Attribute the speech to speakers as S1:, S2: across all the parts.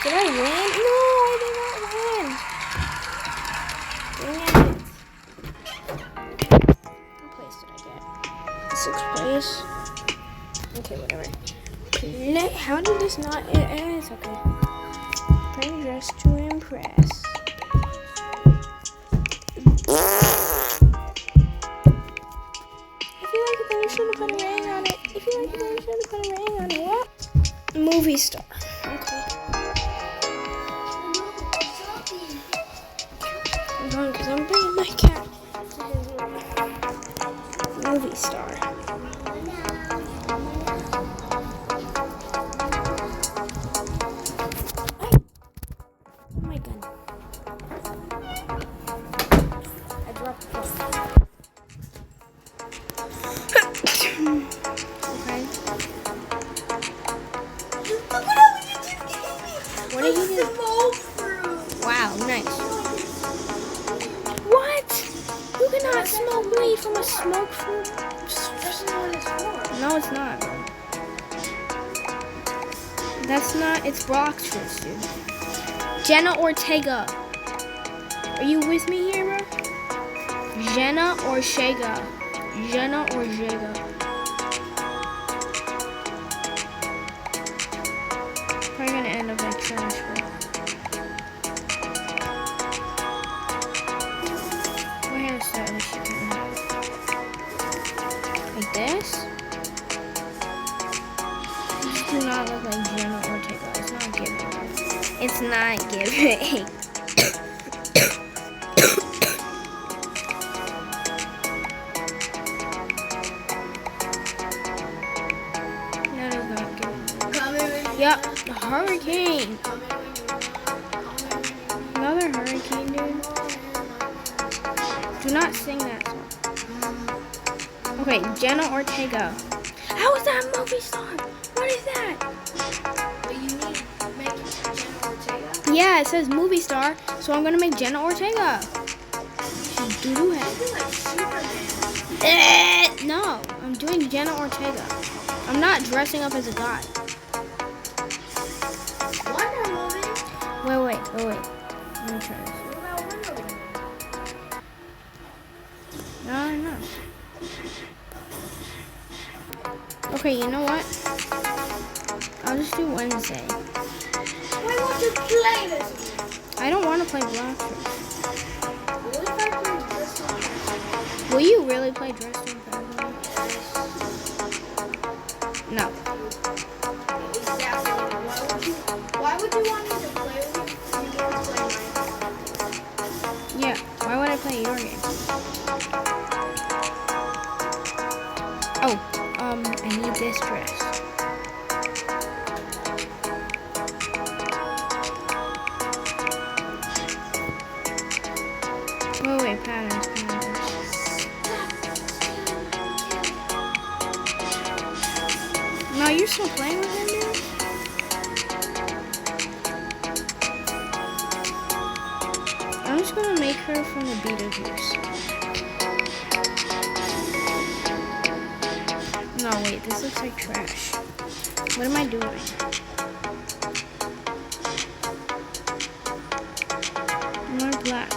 S1: Did I win? No, I did not win. Dang it. What place did I get? 6th place. Okay, whatever. How did this not? It's okay. Pretty dress to impress. If you like it, then you should have put a ring on it. If you like it, then you should have put a ring on it. What? Movie star. Okay. Because I'm bringing my cat to his movie star. Oh my gun. I dropped the phone. Okay. What did you do? Wow, nice. What? You cannot smoke weed from a smoke fruit. No, it's not, bro. That's not. It's Bloxfruits, dude. Jenna Ortega. Are you with me here, bro? Jenna or Shega? Jenna or Shega? Probably gonna end up like trash, bro. My hair is stylish. Like this? These do not look like Jenna Ortega. It's not giving. It's not giving. That is not giving. Yep, the hurricane. Another hurricane, dude. Do not sing that song. Okay, Jenna Ortega. How is that a movie star? What is that?
S2: But you need to make Jenna Ortega.
S1: Yeah, it says movie star, so I'm gonna make Jenna Ortega. She's doo-doo head.
S2: Like Superman.
S1: No, I'm doing Jenna Ortega. I'm not dressing up as a guy.
S2: Wonder Woman.
S1: Wait. Let me try this.
S2: What about Wonder Woman?
S1: No. Okay, you know what? I'll just do Wednesday.
S2: Why won't you play this one?
S1: I don't want to play Bloxfruits.
S2: What if I play this one?
S1: Will you really play Dress to Impress? No.
S2: Exactly. Why would you want me to play with you? You want to play mine?
S1: Yeah. Why would I play your game? Oh. I need this dress. Wait, patterns. No, you're still playing with him, dude? I'm just gonna make her from the Beetlejuice. No, wait, this looks like trash. What am I doing? More black.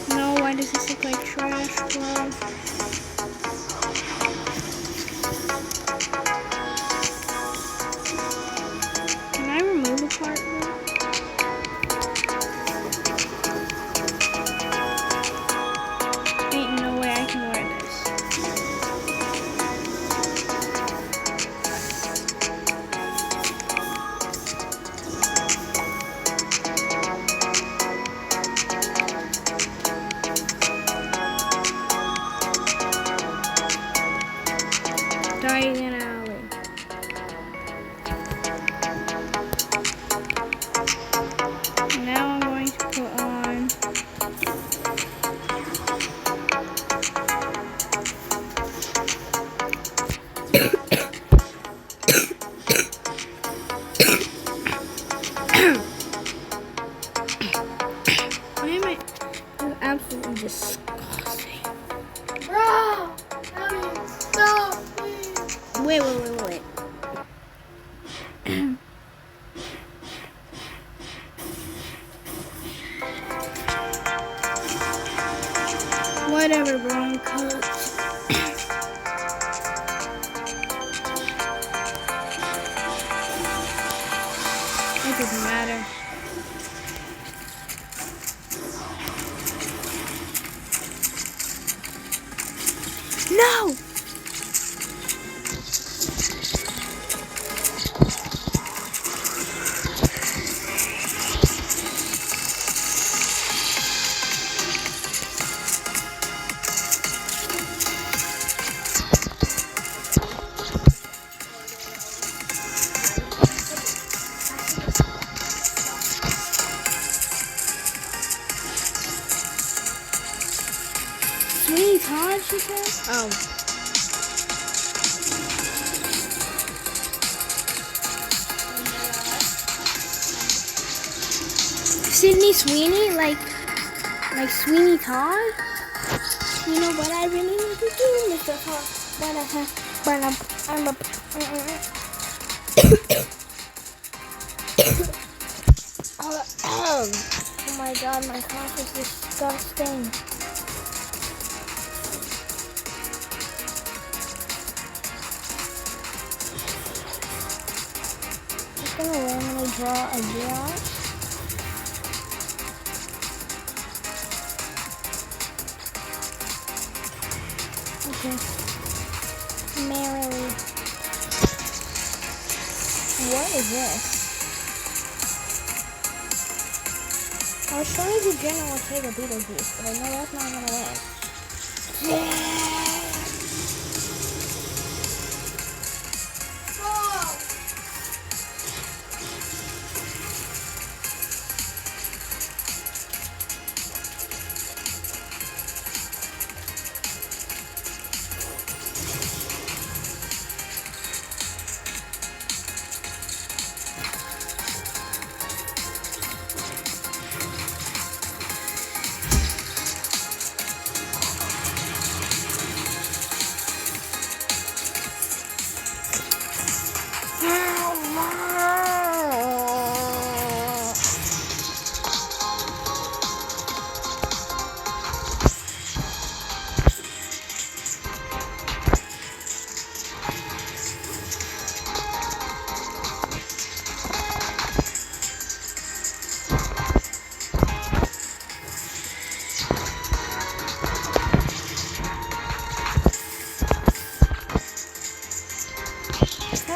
S1: No, why does this look like trash, bro? Why am I? You're absolutely disgusting.
S2: Bro! No, please.
S1: Wait. Whatever, bro. I'm cooked. It doesn't matter. No! Sweeney Todd, she said? Oh. Sydney Sweeney? Like Sweeney Todd? You know what I really need to do, Mr. Todd? Oh my god, my cough is disgusting. I'm gonna randomly draw a grass. Okay. Merrily. What is this? I was trying to do Jenna Ortega Beetlejuice, but I know that's not gonna win. Yeah!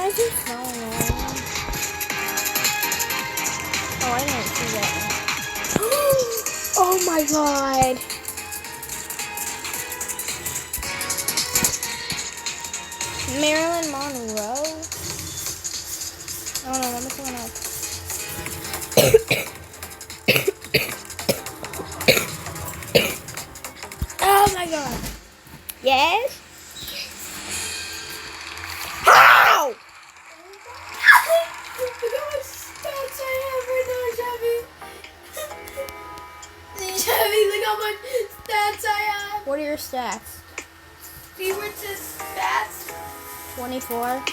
S1: Is it so annoying? Oh, I didn't see that. Oh my god. Marilyn Monroe? Oh no, that was someone else. Oh my god. Yes? How?
S2: Look how much stats I have right now, Chevy. Chevy, look how much stats I have.
S1: What are your stats?
S2: Favorite stats?
S1: 24.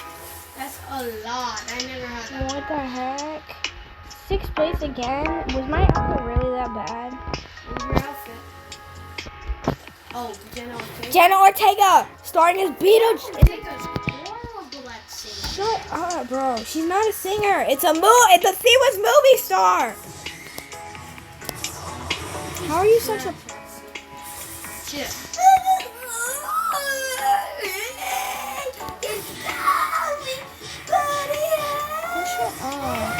S2: That's a lot. I never had that.
S1: What the heck? 6th place again? Was my outfit really that bad?
S2: What was your outfit? Oh, Jenna Ortega.
S1: Jenna Ortega! Starring as Beetlejuice!
S2: Ortega's horrible at singing.
S1: Shut up, bro. She's not a singer. It's a C-was movie star. How are you such a...
S2: Shit.
S1: Shut up.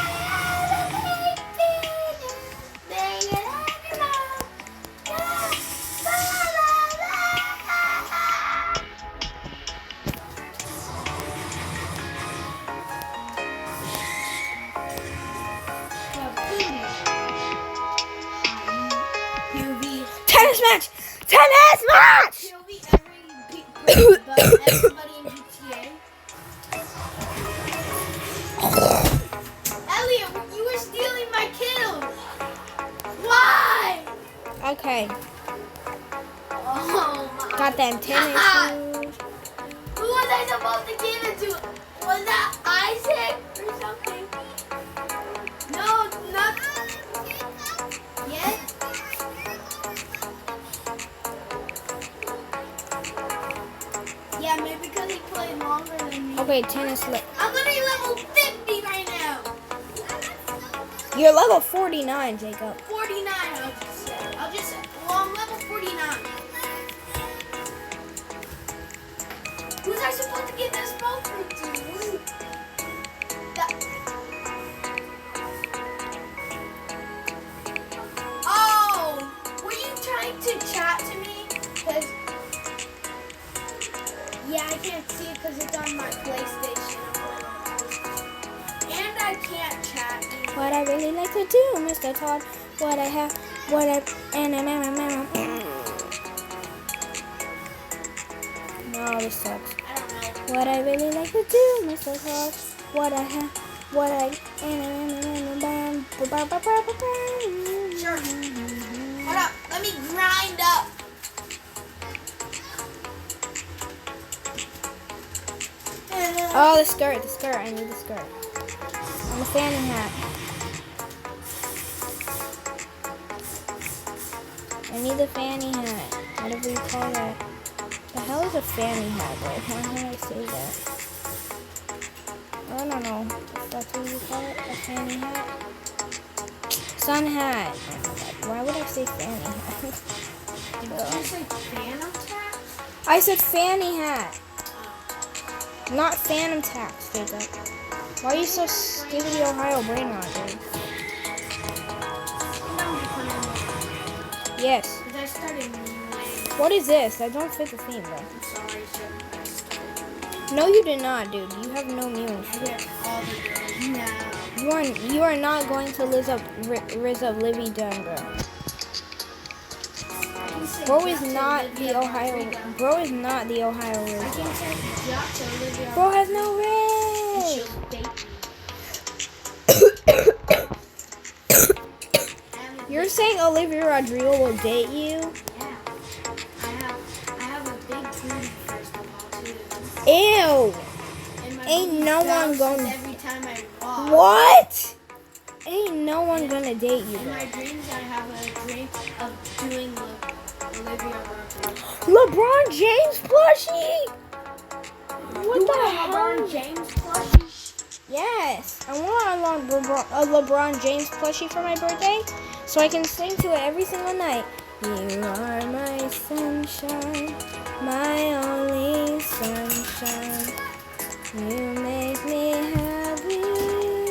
S1: Tennis match! Tennis match!
S2: She'll be everybody in GTA. Elliot, you were stealing
S1: Okay.
S2: Oh my.
S1: Got them tennis shoes.
S2: Who was I supposed to give it to? Was that Isaac or something? No, not. Yes. Yeah, maybe because he played longer than me.
S1: Okay, tennis.
S2: I'm gonna be level 50 right now.
S1: You're level 49, Jacob.
S2: 49, I'll just say. Well, I'm level 49. Who's I supposed to get this phone for to? Oh, were you trying to chat to me? 'Cause yeah, I can't see it because it's on my PlayStation. And I can't chat.
S1: What I really like to do, Mr. Todd. What I have, what I No, this sucks.
S2: I don't know.
S1: What I really like to do, Mr. Todd. What I have, what I
S2: Sure. Hold up. Let me grind up.
S1: Oh, the skirt, the skirt. I need the skirt. And the fanny hat. I need the fanny hat. Whatever you call that. The hell is a fanny hat, bro? Why did I say that? I don't know. If that's what you call it, a fanny hat. Sun hat. Oh my god. Why would I say fanny hat?
S2: Did you say Phantom Tax?
S1: I said fanny hat. Not Phantom Tax, Jacob. Why are you so stupid, Ohio brain rot, dude? Yes.
S2: Because I started anyway.
S1: What is this? I don't fit the theme, bro.
S2: I'm sorry, sir.
S1: No, you did not, dude. You have no mewing.
S2: I get all the girls now.
S1: You are not going to riz up Livy Dunn, bro. Bro is not the Ohio. Bro is not the Ohio
S2: I
S1: Riz.
S2: can say Jack to Olivia.
S1: Bro has no
S2: And
S1: Riz.
S2: she'll date me.
S1: You're saying Olivia Rodrigo will date you?
S2: Yeah. I have a big booty first of all too.
S1: Ew.
S2: And my
S1: Ain't
S2: booty
S1: no one
S2: bounces
S1: gonna-
S2: every time I walk.
S1: What? Ain't no one gonna date you,
S2: In
S1: bro.
S2: my dreams, I have a dream of doing Olivia Rodrigo.
S1: LeBron James plushie? What
S2: You
S1: the
S2: want a
S1: hell?
S2: LeBron James plushie?
S1: Yes, I want a LeBron James plushie for my birthday, so I can sing to it every single night. You are my sunshine, my only sunshine. You make me happy.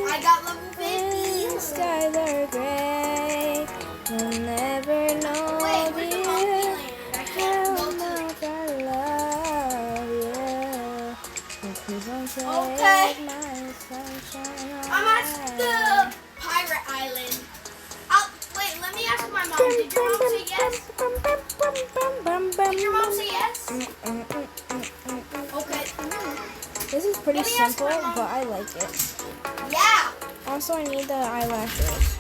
S2: I got level
S1: When
S2: 50.
S1: the skies are gray, you'll never know,
S2: Wait, where's the
S1: dear,
S2: monkey land? I can't
S1: how
S2: go to
S1: much I love you. So please don't take
S2: Okay.
S1: my sunshine
S2: I'm at the Pirate Island. Wait, let me ask my mom. Did your mom say yes? Did your mom say yes? Okay.
S1: This is pretty
S2: Let me ask
S1: simple,
S2: my mom.
S1: but I like it.
S2: Yeah.
S1: Also, I need the eyelashes.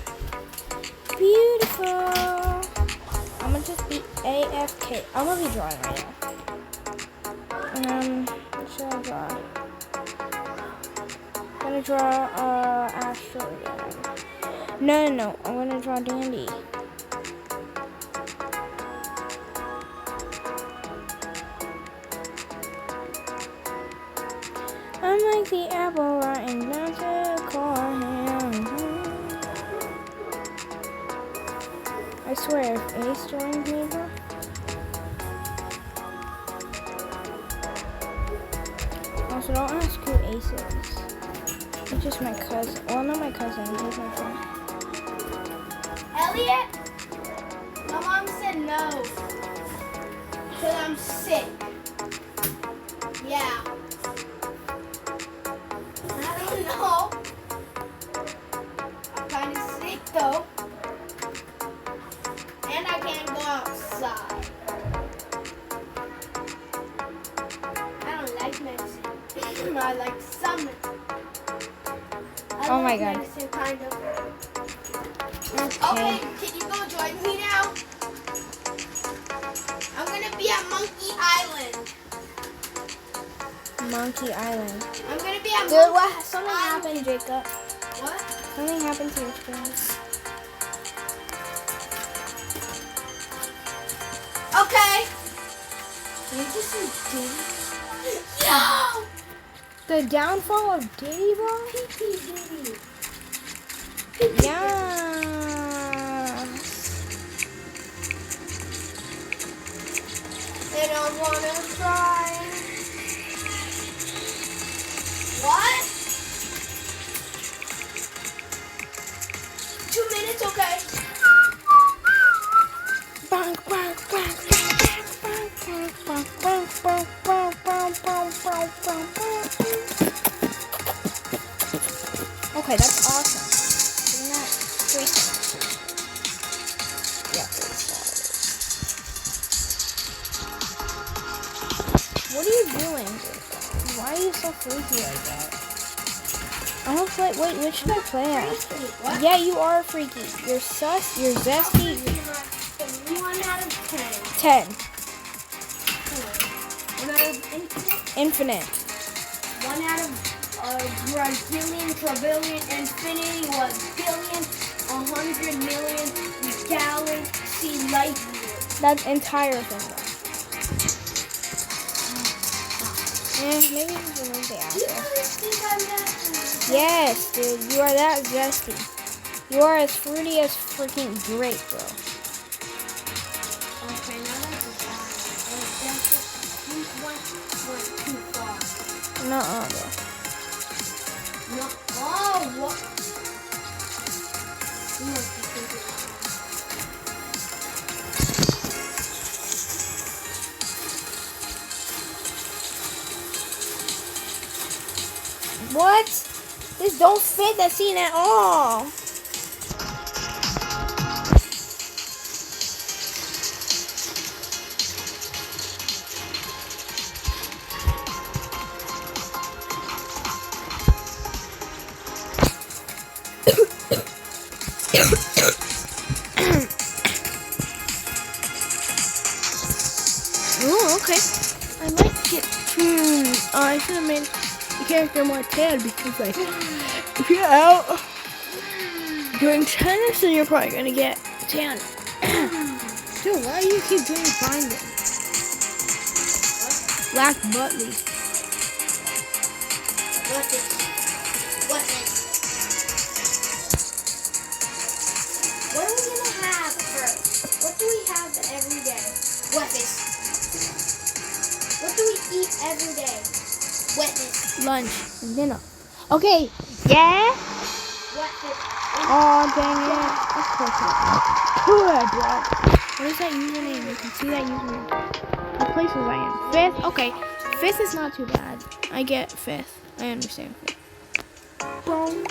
S1: Beautiful. I'm gonna just be AFK. I'm gonna be drawing right now. What should I draw? I'm gonna draw Astro again. No. I'm gonna draw Dandy. I'm like the apple rotten down to the core. I swear, if Ace joins me, bro. Also, don't ask who Ace is. He's just my cousin. Well, not my cousin. He's my friend.
S2: Elliot? My mom said no. Because I'm sick. Yeah. I don't know. I'm kind of sick though. And I can't go outside. I don't like medicine. I like summer.
S1: Oh my God.
S2: Medicine, kind of.
S1: Okay.
S2: Okay, can you go join me now? be at Monkey Island.
S1: Monkey Island.
S2: I'm gonna be at
S1: Dude,
S2: Monkey
S1: what? Something
S2: Island.
S1: happened, Jacob.
S2: What?
S1: Something happened to your screen.
S2: Okay. Yo!
S1: The downfall of Diddy, bro? Yeah.
S2: And I wanna cry. What? 2 minutes, okay.
S1: Bang, bang, bang, bang, bang, bang, bang, bang, bang, bang, bang, bang, bang, bang, bang. Okay, that's awesome. Isn't that great? Yeah, what are you doing? Why are you so freaky like that? I don't play. Wait, what should I play as?
S2: What?
S1: Yeah, you are freaky. You're sus. You're zesty.
S2: 1 out of
S1: 10.
S2: 10. 1 out of infinite.
S1: Infinite.
S2: 1 out of Brazilian, trillion, infinity was billion, 100 million, galaxy light years.
S1: That entire thing. Yeah, maybe you can remove the
S2: Do you
S1: apple.
S2: really think I'm that?
S1: Yes, dude. You are that zesty. You are as fruity as freaking grape, bro.
S2: Okay, now that's a bad. That's just, you went too far.
S1: Nuh-uh, bro.
S2: No. Oh, what? You must be thinking.
S1: What? This don't fit that scene at all. Oh, okay. I like it. I should have made the character more tan because, like, if you're out doing tennis, then you're probably gonna get tan. Dude, why do you keep doing finding? Black Butley.
S2: What's it? What's it? What are we gonna have first? What do we have every day? Wetness. What do we eat every day? Wetness.
S1: Lunch. Dinner. Okay. Yeah?
S2: Wetness.
S1: Oh, dang it. Of course not. Good, bro. What is that username? You can see that username. What place was I in? 5th? Okay. 5th is not too bad. I get 5th. I understand 5th. Boom.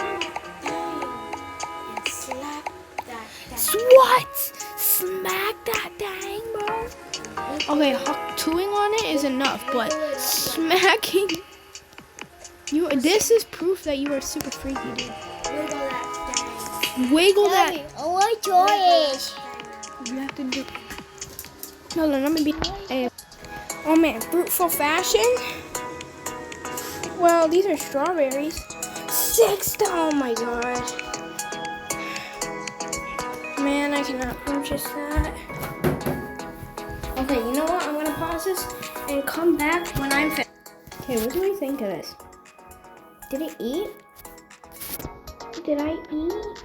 S2: And slap that.
S1: What? Smack that dang, bro. Okay, tattooing on it is enough, but smacking you. This is proof that you are super freaky, dude.
S2: Wiggle that thing.
S1: Wiggle that.
S2: Oh, my choice.
S1: You have to do. No, let me be. Oh man, fruitful fashion. Well, these are strawberries. 6. Oh my god. Man, I cannot purchase that. Okay, you know what? I'm gonna pause this and come back when I'm finished. Okay, what do we think of this? Did it eat? Did I eat?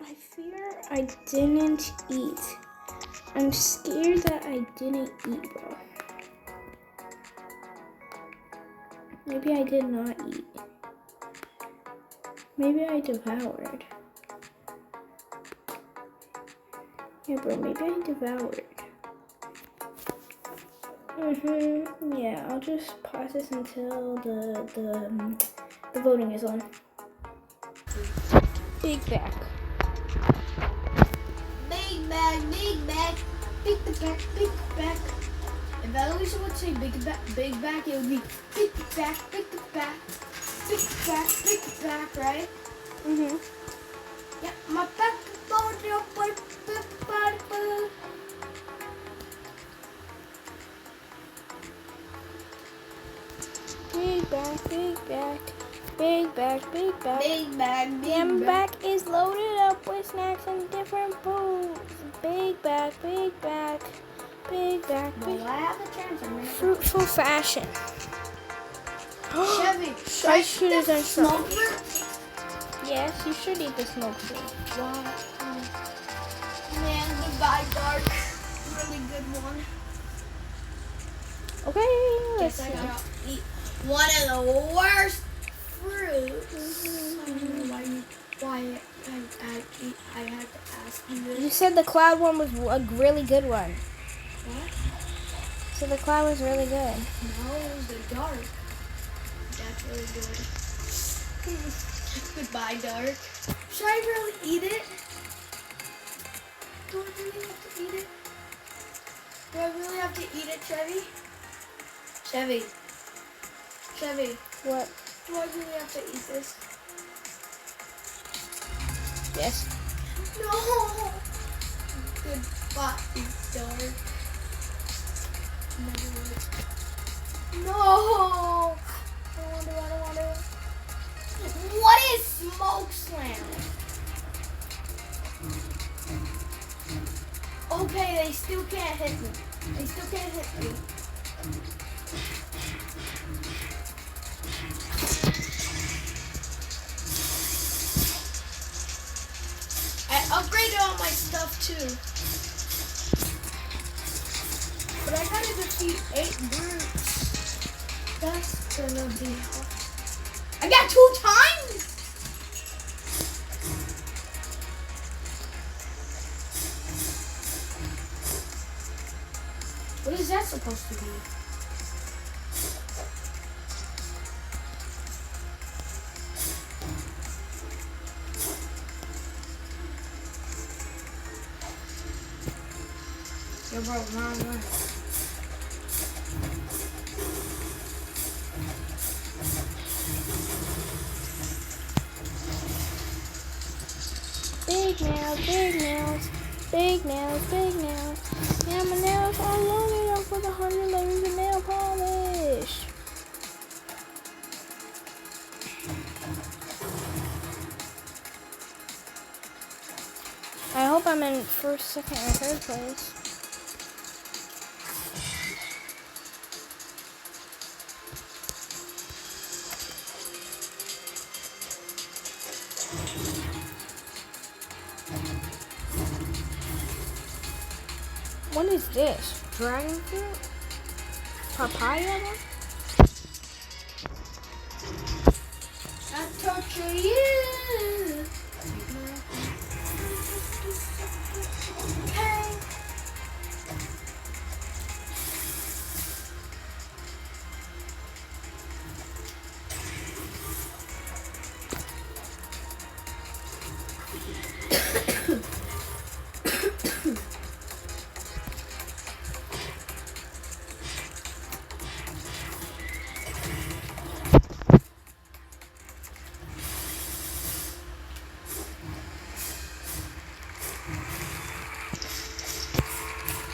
S1: I fear I didn't eat. I'm scared that I didn't eat, bro. Maybe I did not eat. Maybe I devoured. Yeah, bro, maybe I devoured. Yeah, I'll just pause this until the voting is on. Big back.
S2: Big bag, big bag. Big back, big back. If Eloisa would say big back, it would be big back, big back. Big back, big back, right? Yeah, my back is going to your big back.
S1: bag, big bag.
S2: Big bag,
S1: Damn
S2: big bag.
S1: bag is loaded up with snacks and different foods. Big bag, big bag, big bag,
S2: Well,
S1: big.
S2: I have a chance. I'm gonna
S1: Fruitful fashion.
S2: Chevy,
S1: I should have done
S2: smoke
S1: something.
S2: fruit.
S1: Yes, you should eat the smoked fruit.
S2: Wow. Man, goodbye, Dark. Really good one.
S1: Okay, let's
S2: Guess I
S1: see.
S2: gotta eat one of the worst fruits. I don't know why I had to ask you
S1: You
S2: this.
S1: said the cloud one was a really good one.
S2: What?
S1: So the cloud was really good.
S2: No, it was the dark. That's really good. Goodbye, Dark. Should I really eat it? Do I really have to eat it? Do I really have to eat it, Chevy? Chevy. Chevy.
S1: What?
S2: Do I really have to eat this?
S1: Yes.
S2: No. Goodbye, Dark. No. I don't want to. What is Smoke Slam? Okay, they still can't hit me. They still can't hit me. I upgraded all my stuff too. But I gotta defeat 8 brutes. That's gonna be hard. I got 2 times! What is that supposed to be? Yo, bro, run.
S1: Big nails, big nails, big nails, big nails. Yeah, my nails are loaded up with 100 layers of nail polish. I hope I'm in first, second, or third place. What is this? Dragon fruit? Papaya one?
S2: I torture you. Hey.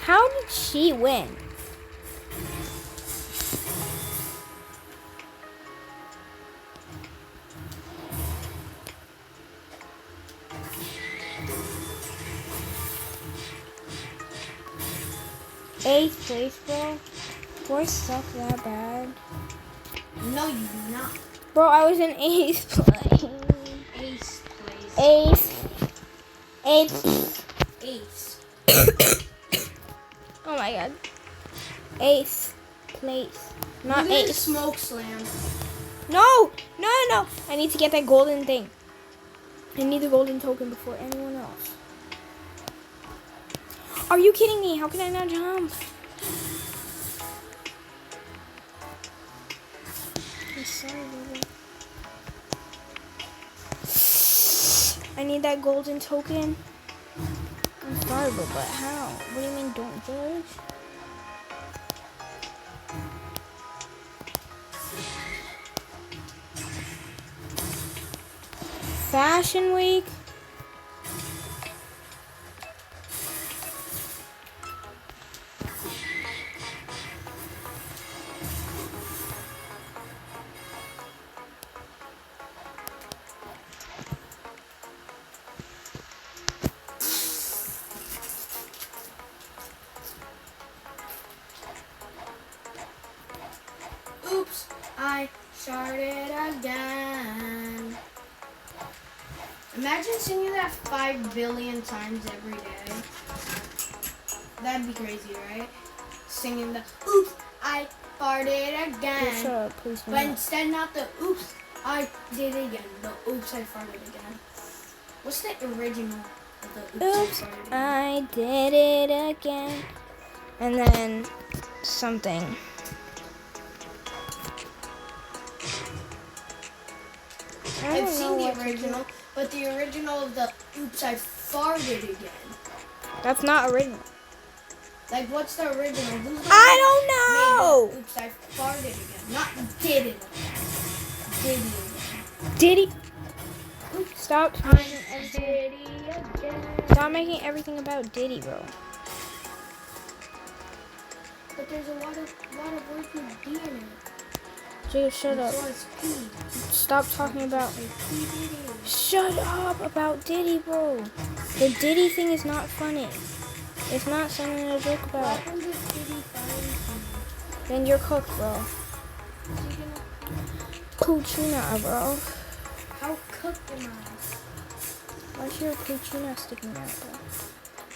S1: How did she win? Eighth place, bro. Boy, suck that bad.
S2: No, you do not.
S1: Bro, I was in eighth place.
S2: Ace, please.
S1: Eighth.
S2: Ace.
S1: Oh my god. Eighth place. Not
S2: Look at the
S1: eighth.
S2: Smoke Slam.
S1: No! I need to get that golden thing. I need the golden token before anyone else. Are you kidding me? How can I not jump? I'm sorry, baby. I need that golden token. I'm sorry, but how? What do you mean, don't judge? Fashion Week?
S2: farted again. Imagine singing that 5 billion times every day. That'd be crazy, right? Singing the oops, I farted again.
S1: Shut up, please. do
S2: But
S1: not.
S2: instead, not the oops, I did it again. The oops, I farted again. What's the original of the oops,
S1: Oops,
S2: I farted again?
S1: I did it again. And then something. I
S2: I've
S1: don't know
S2: seen
S1: what
S2: the
S1: to do.
S2: original, but the original of the oops, I farted again.
S1: That's not original.
S2: Like, what's the original? Who's the
S1: I
S2: one
S1: don't
S2: made the
S1: know.
S2: oops, I farted again? Not did it again. Did it again.
S1: Diddy.
S2: Oops,
S1: Stop
S2: I'm
S1: making everything.
S2: Diddy again.
S1: Stop making everything about Diddy, bro.
S2: But there's a lot of words with D in it.
S1: Jacob, shut up.
S2: So it's P.
S1: Stop talking about.
S2: Say P Diddy.
S1: Shut up about Diddy, bro. The Diddy thing is not funny. It's not something to joke
S2: What
S1: about.
S2: happens if Diddy finds
S1: Then you're cooked, bro.
S2: me? Is he gonna-
S1: Cucina, bro.
S2: How cooked am I?
S1: Why's your cucina sticking out, bro?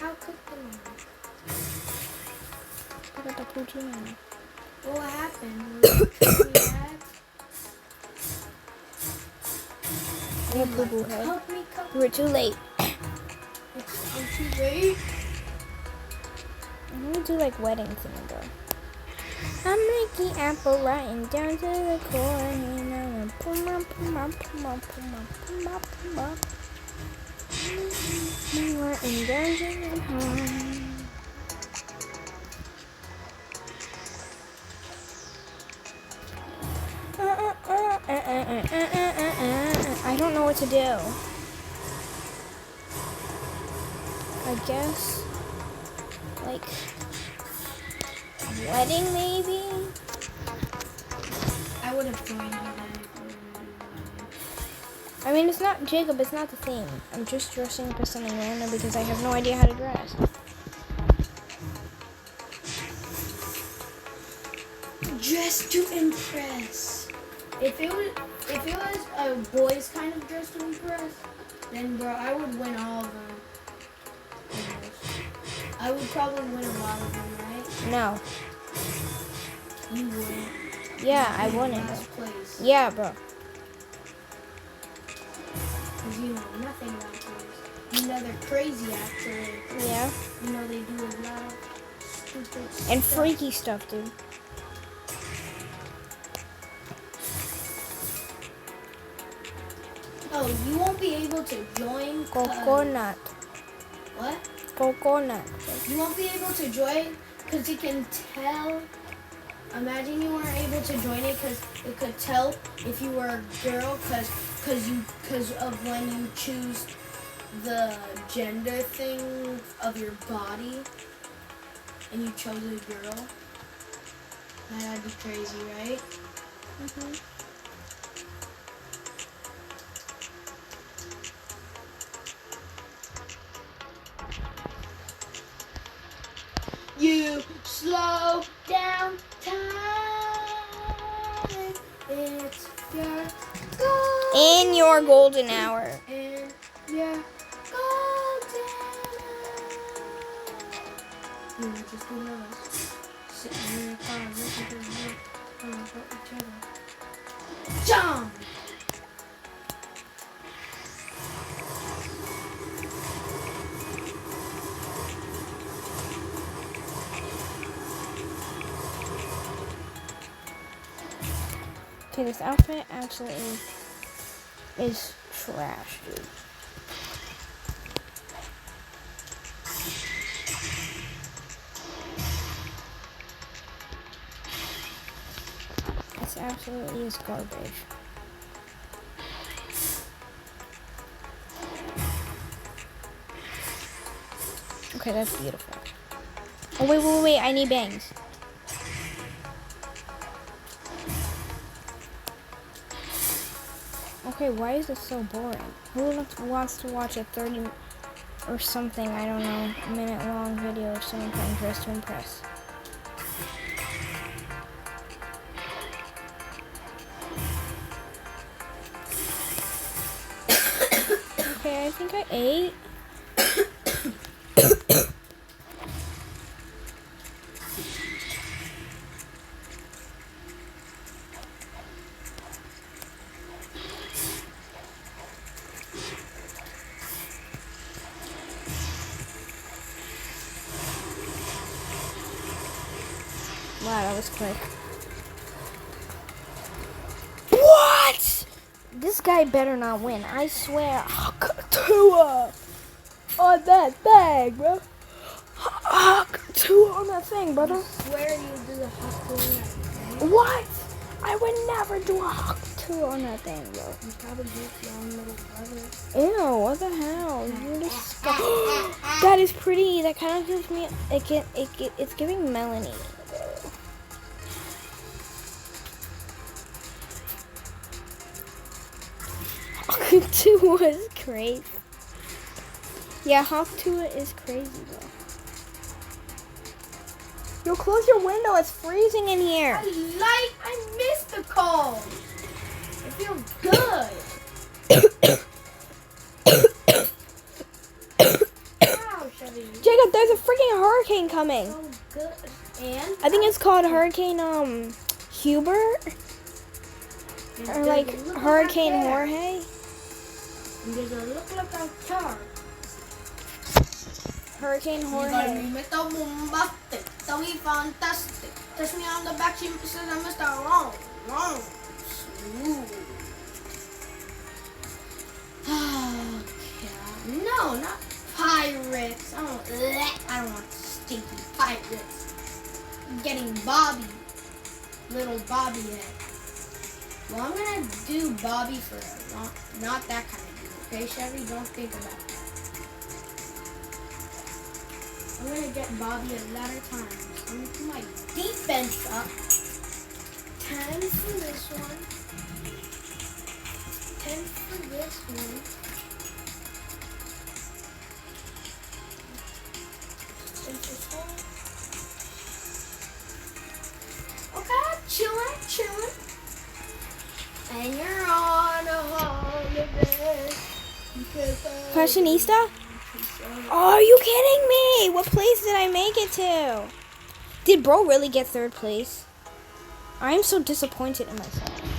S2: How cooked am I?
S1: Look at the cucina.
S2: What happened? Was it bad?
S1: You have poo-poo head.
S2: Help me cook.
S1: You were too late.
S2: I'm too late.
S1: I'm gonna do like wedding thing, bro. I'm Ricky Apple riding down to the corner. And puma, puma, puma, puma, puma, puma. We're in dungeon and home. I don't know what to do. I guess, like, wedding maybe?
S2: I would have joined you
S1: I mean, it's not Jacob, it's not the theme. I'm just dressing up as something random because I have no idea how to dress.
S2: then. Dress to impress. If it was a boys kind of dress to impress, then bro, I would win all of them. Almost. I would probably win a lot of them, right?
S1: No.
S2: You wouldn't.
S1: Yeah, I
S2: You'd be
S1: wouldn't.
S2: last place.
S1: Yeah, bro.
S2: Because you know nothing about boys. You know they're crazy actually.
S1: Yeah.
S2: You know they do a lot of stupid
S1: And
S2: stuff.
S1: freaky stuff, dude.
S2: Oh, you won't be able to join.
S1: Coconut.
S2: What?
S1: Coconut.
S2: You won't be able to join because it can tell. Imagine you weren't able to join it because it could tell if you were a girl because of when you choose the gender thing of your body and you chose a girl. That'd be crazy, right?
S1: Mm-hmm.
S2: You slow down time. It's your goal.
S1: In your golden hour.
S2: In your golden hour. You were just two of us sitting in your car, looking to the world, talking about each other. Jump!
S1: Okay, this outfit absolutely is trash, dude. This absolutely is garbage. Okay, that's beautiful. Oh, wait, I need bangs. Okay, why is this so boring? Who wants to watch a 30 or something, I don't know, minute long video of someone playing Dress to Impress? I think I ate. Wow, that was quick. What? This guy better not win. I swear. Tua on that thing, bro. Tua on that thing, brother.
S2: Where you do the hot thing?
S1: What? I would never do a Tua on that thing, bro.
S2: You probably hit your own little brother.
S1: Ew, what the hell? You're disgusting. That is pretty. That kind of gives me. It's giving Melanie. Tua is crazy. Yeah, Hawk Tua is crazy though. Yo, close your window. It's freezing in here.
S2: I missed the cold. It feels good. Wow, Chevy.
S1: Jacob, there's a freaking hurricane coming.
S2: So good. And
S1: I think it's called Hurricane Hubert or like Hurricane Jorge.
S2: Does it look like a car?
S1: Hurricane Jorge.
S2: Metal bombastic, so we fantastic. Touch me on the back, she says I missed a wrong, smooth. Okay. No, not pirates. I don't want stinky pirates. I'm getting Bobby, little Bobby head. Well, I'm gonna do Bobby first, not that kind of dude. Okay, Chevy, don't think about it. I'm gonna get Bobby a lot of times. I'm gonna put my defense up. 10 for this one. 10 for this one. Okay, chillin'. And you're on a holiday.
S1: Fashionista? Oh, are you kidding me? What place did I make it to? Did bro really get third place? I am so disappointed in myself.